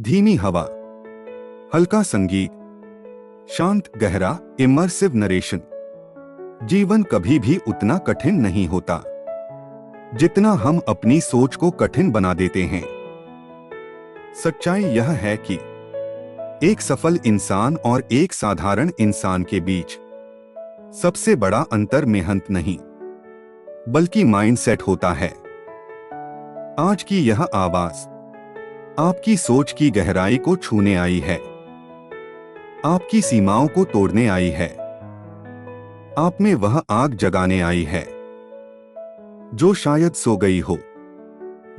धीमी हवा, हल्का संगीत, शांत गहरा इमर्सिव नरेशन। जीवन कभी भी उतना कठिन नहीं होता जितना हम अपनी सोच को कठिन बना देते हैं। सच्चाई यह है कि एक सफल इंसान और एक साधारण इंसान के बीच सबसे बड़ा अंतर मेहनत नहीं बल्कि माइंडसेट होता है। आज की यह आवाज आपकी सोच की गहराई को छूने आई है, आपकी सीमाओं को तोड़ने आई है, आप में वह आग जगाने आई है जो शायद सो गई हो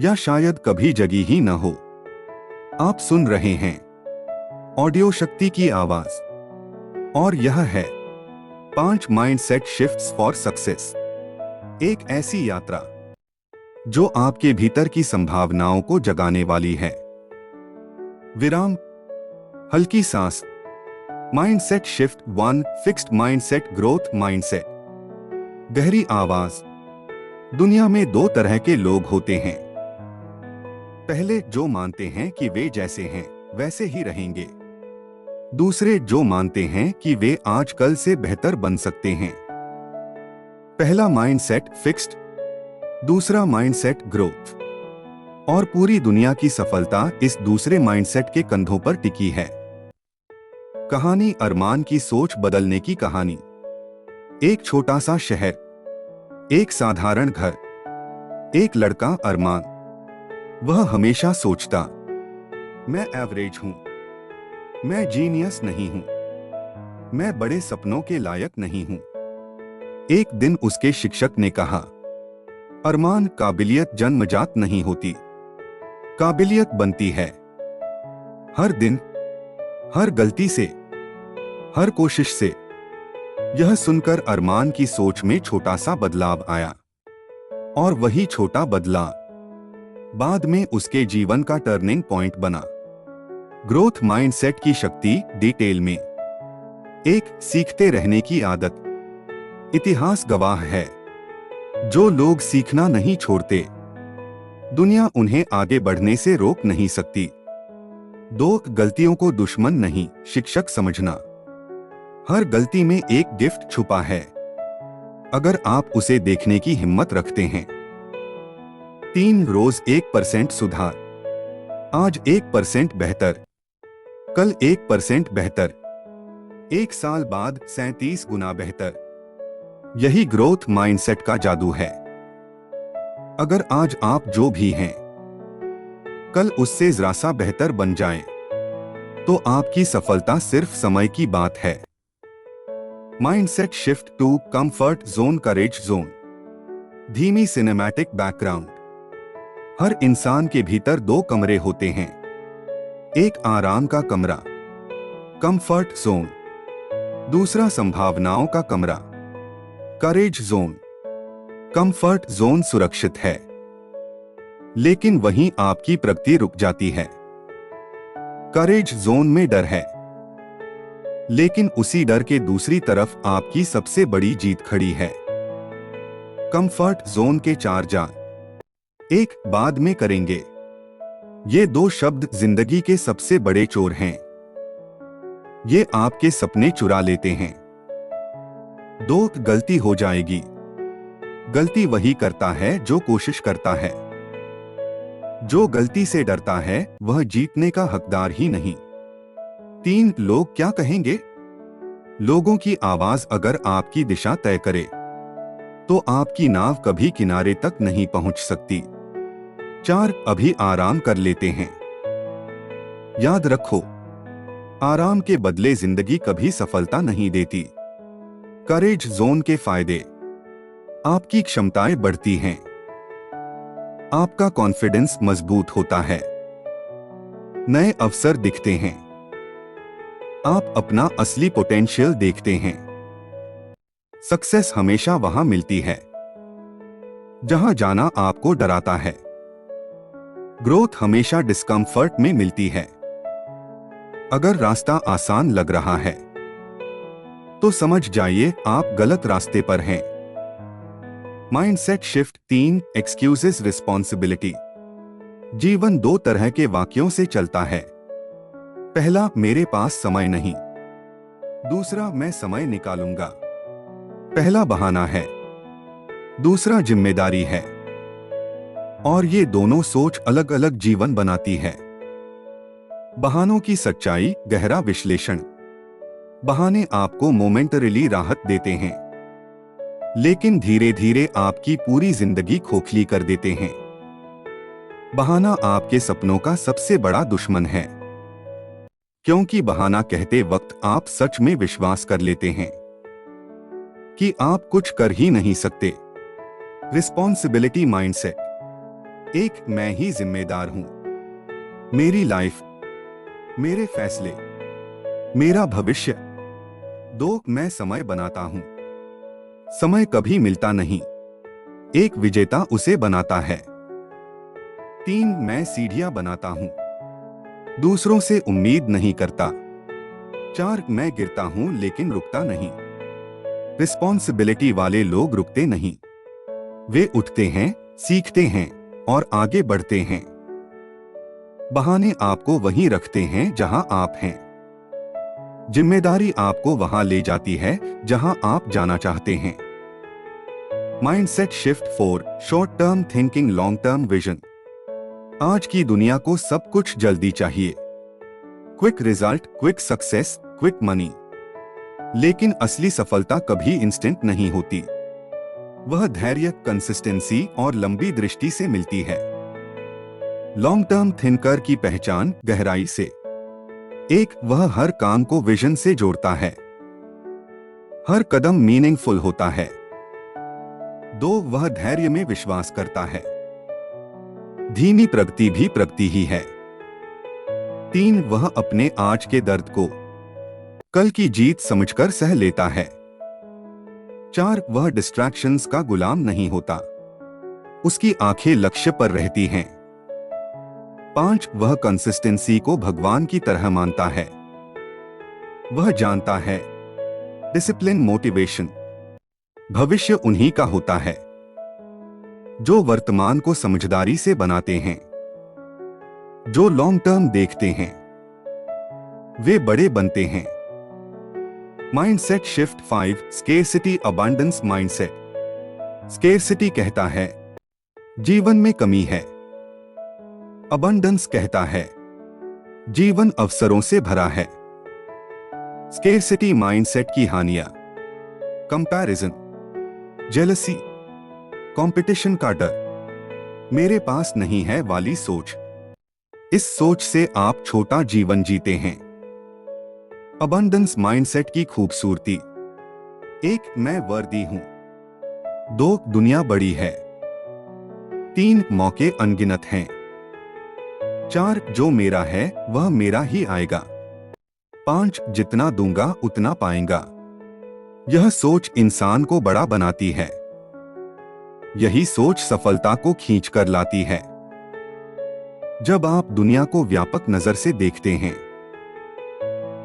या शायद कभी जगी ही न हो। आप सुन रहे हैं ऑडियो शक्ति की आवाज और यह है 5 माइंडसेट शिफ्ट्स फॉर सक्सेस। एक ऐसी यात्रा जो आपके भीतर की संभावनाओं को जगाने वाली है। विराम, हल्की सांस। Mindset shift 1, fixed mindset, growth mindset. गहरी आवाज। दुनिया में 2 तरह के लोग होते हैं। पहले जो मानते हैं कि वे जैसे हैं वैसे ही रहेंगे। दूसरे जो मानते हैं कि वे आज कल से बेहतर बन सकते हैं। पहला माइंडसेट फिक्स्ड, दूसरा माइंडसेट ग्रोथ। और पूरी दुनिया की सफलता इस दूसरे माइंडसेट के कंधों पर टिकी है। कहानी अरमान की सोच बदलने की कहानी। एक छोटा सा शहर, एक साधारण घर, एक लड़का अरमान। वह हमेशा सोचता, मैं एवरेज हूं, मैं जीनियस नहीं हूं, मैं बड़े सपनों के लायक नहीं हूं। एक दिन उसके शिक्षक ने कहा, अरमान, काबिलियत जन्मजात नहीं होती, काबिलियत बनती है हर दिन, हर गलती से, हर कोशिश से। यह सुनकर अरमान की सोच में छोटा सा बदलाव आया और वही छोटा बदलाव बाद में उसके जीवन का टर्निंग पॉइंट बना। ग्रोथ माइंडसेट की शक्ति डिटेल में। एक, सीखते रहने की आदत। इतिहास गवाह है, जो लोग सीखना नहीं छोड़ते दुनिया उन्हें आगे बढ़ने से रोक नहीं सकती। 2, गलतियों को दुश्मन नहीं शिक्षक समझना। हर गलती में एक गिफ्ट छुपा है अगर आप उसे देखने की हिम्मत रखते हैं। 3, रोज 1% सुधार। आज 1% बेहतर, कल 1% बेहतर, 1 साल बाद 37 गुना बेहतर। यही ग्रोथ माइंडसेट का जादू है। अगर आज आप जो भी हैं कल उससे जरा सा बेहतर बन जाएं, तो आपकी सफलता सिर्फ समय की बात है। माइंडसेट शिफ्ट 2, कंफर्ट जोन, करेज जोन। धीमी सिनेमैटिक बैकग्राउंड। हर इंसान के भीतर 2 कमरे होते हैं। एक आराम का कमरा, कंफर्ट जोन। दूसरा संभावनाओं का कमरा, करेज जोन। कंफर्ट जोन सुरक्षित है, लेकिन वहीं आपकी प्रगति रुक जाती है। करेज जोन में डर है, लेकिन उसी डर के दूसरी तरफ आपकी सबसे बड़ी जीत खड़ी है। कंफर्ट जोन के 4 जान। एक, बाद में करेंगे। ये 2 शब्द जिंदगी के सबसे बड़े चोर हैं। ये आपके सपने चुरा लेते हैं। 2, गलती हो जाएगी। गलती वही करता है जो कोशिश करता है। जो गलती से डरता है वह जीतने का हकदार ही नहीं। 3, लोग क्या कहेंगे। लोगों की आवाज अगर आपकी दिशा तय करे तो आपकी नाव कभी किनारे तक नहीं पहुंच सकती। 4, अभी आराम कर लेते हैं। याद रखो, आराम के बदले जिंदगी कभी सफलता नहीं देती। करेज जोन के फायदे। आपकी क्षमताएं बढ़ती हैं, आपका कॉन्फिडेंस मजबूत होता है, नए अवसर दिखते हैं, आप अपना असली पोटेंशियल देखते हैं। सक्सेस हमेशा वहां मिलती है जहां जाना आपको डराता है। ग्रोथ हमेशा डिस्कंफर्ट में मिलती है। अगर रास्ता आसान लग रहा है तो समझ जाइए आप गलत रास्ते पर हैं। Mindset shift 3, excuses responsibility. जीवन 2 तरह के वाक्यों से चलता है, पहला, मेरे पास समय नहीं। दूसरा, मैं समय निकालूंगा। पहला बहाना है, दूसरा जिम्मेदारी है। और ये दोनों सोच अलग अलग जीवन बनाती है। बहानों की सच्चाई, गहरा विश्लेषण। बहाने आपको मोमेंटरीली राहत देते हैं, लेकिन धीरे धीरे आपकी पूरी जिंदगी खोखली कर देते हैं। बहाना आपके सपनों का सबसे बड़ा दुश्मन है, क्योंकि बहाना कहते वक्त आप सच में विश्वास कर लेते हैं कि आप कुछ कर ही नहीं सकते। Responsibility mindset. एक, मैं ही जिम्मेदार हूं। मेरी लाइफ, मेरे फैसले, मेरा भविष्य। दो, मैं समय बनाता हूं। समय कभी मिलता नहीं, एक विजेता उसे बनाता है। तीन, मैं सीढ़ियां बनाता हूं, दूसरों से उम्मीद नहीं करता। चार, मैं गिरता हूं लेकिन रुकता नहीं। रिस्पॉन्सिबिलिटी वाले लोग रुकते नहीं, वे उठते हैं, सीखते हैं और आगे बढ़ते हैं। बहाने आपको वहीं रखते हैं जहां आप हैं। जिम्मेदारी आपको वहां ले जाती है जहां आप जाना चाहते हैं। Mindset shift 4, short term thinking, long term vision. आज की दुनिया को सब कुछ जल्दी चाहिए, quick result, quick success, quick money. लेकिन असली सफलता कभी इंस्टेंट नहीं होती। वह धैर्य, कंसिस्टेंसी और लंबी दृष्टि से मिलती है। लॉन्ग टर्म थिंकर की पहचान, गहराई से। एक, वह हर काम को विजन से जोड़ता है, हर कदम मीनिंगफुल होता है। दो, वह धैर्य में विश्वास करता है, धीमी प्रगति भी प्रगति ही है। तीन, वह अपने आज के दर्द को कल की जीत समझकर सह लेता है। चार, वह डिस्ट्रैक्शंस का गुलाम नहीं होता, उसकी आंखें लक्ष्य पर रहती हैं। पांच, वह कंसिस्टेंसी को भगवान की तरह मानता है। वह जानता है, डिसिप्लिन, मोटिवेशन, भविष्य उन्हीं का होता है जो वर्तमान को समझदारी से बनाते हैं। जो लॉन्ग टर्म देखते हैं वे बड़े बनते हैं। Mindset shift 5, scarcity abundance mindset. Scarcity कहता है जीवन में कमी है, अबंडेंस कहता है जीवन अवसरों से भरा है। स्केर्सिटी माइंडसेट की हानियां, कंपैरिजन, जेलसी, कंपटीशन का डर, मेरे पास नहीं है वाली सोच। इस सोच से आप छोटा जीवन जीते हैं। अबंडेंस माइंडसेट की खूबसूरती, एक, मैं वर्दी हूं। दो, दुनिया बड़ी है। तीन, मौके अनगिनत हैं। चार, जो मेरा है वह मेरा ही आएगा। पांच, जितना दूंगा उतना पाएगा। यह सोच इंसान को बड़ा बनाती है। यही सोच सफलता को खींच कर लाती है। जब आप दुनिया को व्यापक नजर से देखते हैं,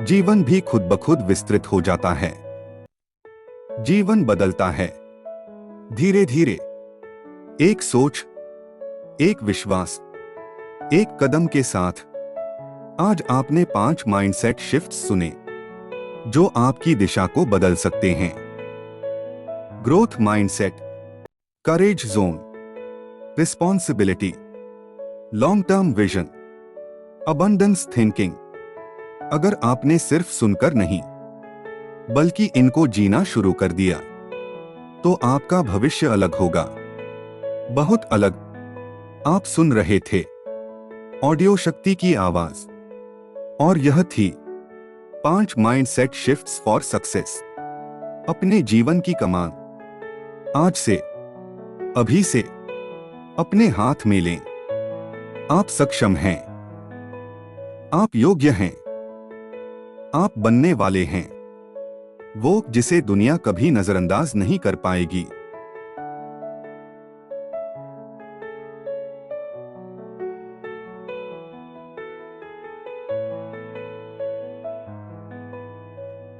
जीवन भी खुद ब खुद विस्तृत हो जाता है। जीवन बदलता है धीरे धीरे, एक सोच, एक विश्वास, एक कदम के साथ। आज आपने 5 माइंडसेट शिफ्ट्स सुने जो आपकी दिशा को बदल सकते हैं। Growth mindset, courage zone, responsibility, long term vision, abundance thinking. अगर आपने सिर्फ सुनकर नहीं बल्कि इनको जीना शुरू कर दिया तो आपका भविष्य अलग होगा, बहुत अलग। आप सुन रहे थे ऑडियो शक्ति की आवाज, और यह थी 5 माइंडसेट शिफ्ट्स फॉर सक्सेस। अपने जीवन की कमान आज से, अभी से अपने हाथ में लें। आप सक्षम हैं, आप योग्य हैं, आप बनने वाले हैं वो जिसे दुनिया कभी नजरअंदाज नहीं कर पाएगी।